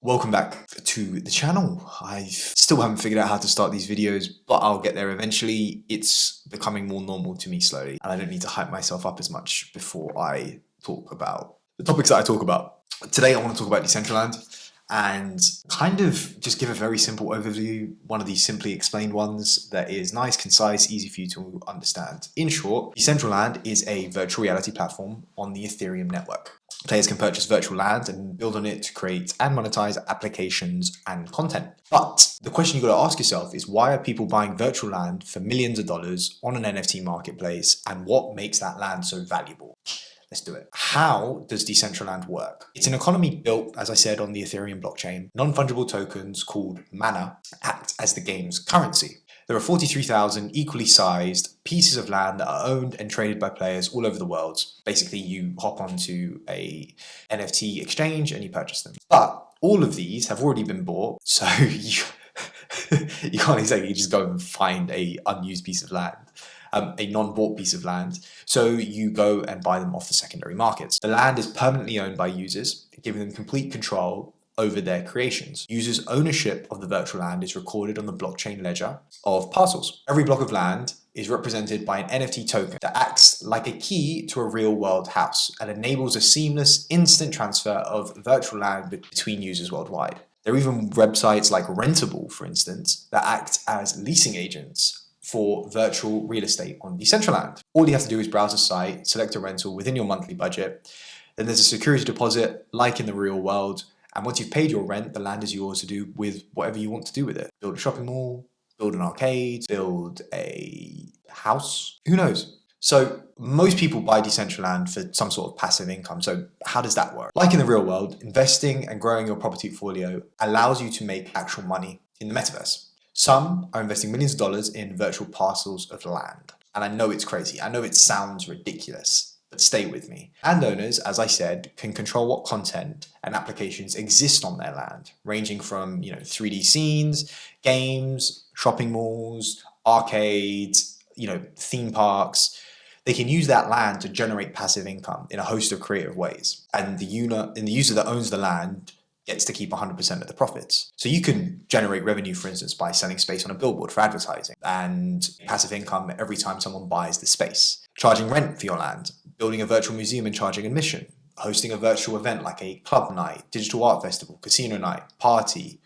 Welcome back to the channel. I still haven't figured out how to start these videos, but I'll get there eventually. It's becoming more normal to me slowly, and I don't need to hype myself up as much before I talk about the topics that I talk about. Today I want to talk about Decentraland and kind of just give a very simple overview, one of these simply explained ones that is nice, concise, easy for you to understand. In short, Decentraland is a virtual reality platform on the Ethereum network. Players can purchase virtual land and build on it to create and monetize applications and content. But the question you've got to ask yourself is, why are people buying virtual land for millions of dollars on an NFT marketplace, and what makes that land so valuable? Let's do it. How does Decentraland work? It's an economy built, as I said, on the Ethereum blockchain. Non-fungible tokens called mana act as the game's currency. There are 43,000 equally sized pieces of land that are owned and traded by players all over the world. Basically, you hop onto a NFT exchange and you purchase them. But all of these have already been bought, so you can't exactly just go and find a unused piece of land. A non-bought piece of land, so you go and buy them off the secondary markets. The land is permanently owned by users, giving them complete control over their creations. Users' ownership of the virtual land is recorded on the blockchain ledger of parcels. Every block of land is represented by an NFT token that acts like a key to a real-world house and enables a seamless, instant transfer of virtual land between users worldwide. There are even websites like Rentable, for instance, that act as leasing agents for virtual real estate on Decentraland. All you have to do is browse the site, select a rental within your monthly budget. Then there's a security deposit like in the real world. And once you've paid your rent, the land is yours to do with whatever you want to do with it. Build a shopping mall, build an arcade, build a house, who knows? So most people buy Decentraland for some sort of passive income. So how does that work? Like in the real world, investing and growing your property portfolio allows you to make actual money in the metaverse. Some are investing millions of dollars in virtual parcels of land. And I know it's crazy. I know it sounds ridiculous, but stay with me. Landowners, as I said, can control what content and applications exist on their land, ranging from 3D scenes, games, shopping malls, arcades, theme parks. They can use that land to generate passive income in a host of creative ways. And the user that owns the land gets to keep 100% of the profits. So you can generate revenue, for instance, by selling space on a billboard for advertising, and passive income every time someone buys the space. Charging rent for your land, building a virtual museum and charging admission, hosting a virtual event like a club night, digital art festival, casino night, party,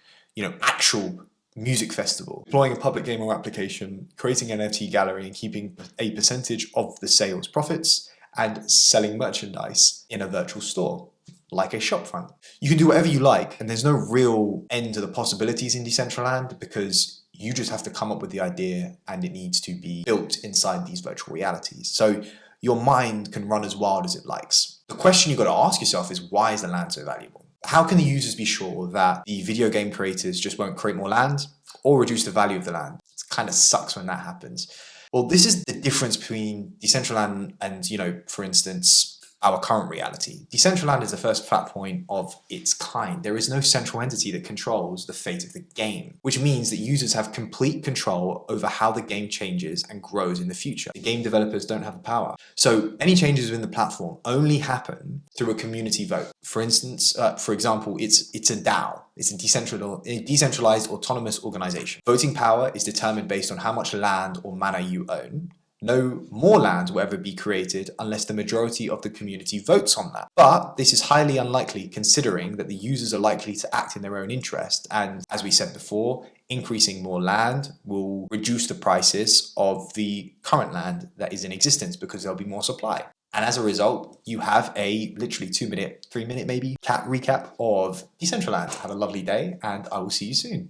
actual music festival, deploying a public game or application, creating an NFT gallery and keeping a percentage of the sales profits, and selling merchandise in a virtual store, like a shop front. You can do whatever you like, and there's no real end to the possibilities in Decentraland, because you just have to come up with the idea and it needs to be built inside these virtual realities. So your mind can run as wild as it likes. The question you've got to ask yourself is, why is the land so valuable? How can the users be sure that the video game creators just won't create more land or reduce the value of the land? It kind of sucks when that happens. Well, this is the difference between Decentraland and, for instance, our current reality. Decentraland is the first platform of its kind. There is no central entity that controls the fate of the game, which means that users have complete control over how the game changes and grows in the future. The game developers don't have the power. So any changes within the platform only happen through a community vote. For instance, for example, it's a DAO. It's a decentralized autonomous organization. Voting power is determined based on how much land or mana you own. No more land will ever be created unless the majority of the community votes on that. But this is highly unlikely, considering that the users are likely to act in their own interest. And as we said before, increasing more land will reduce the prices of the current land that is in existence, because there'll be more supply. And as a result, you have a literally 2-minute, 3-minute maybe recap of Decentraland. Have a lovely day, and I will see you soon.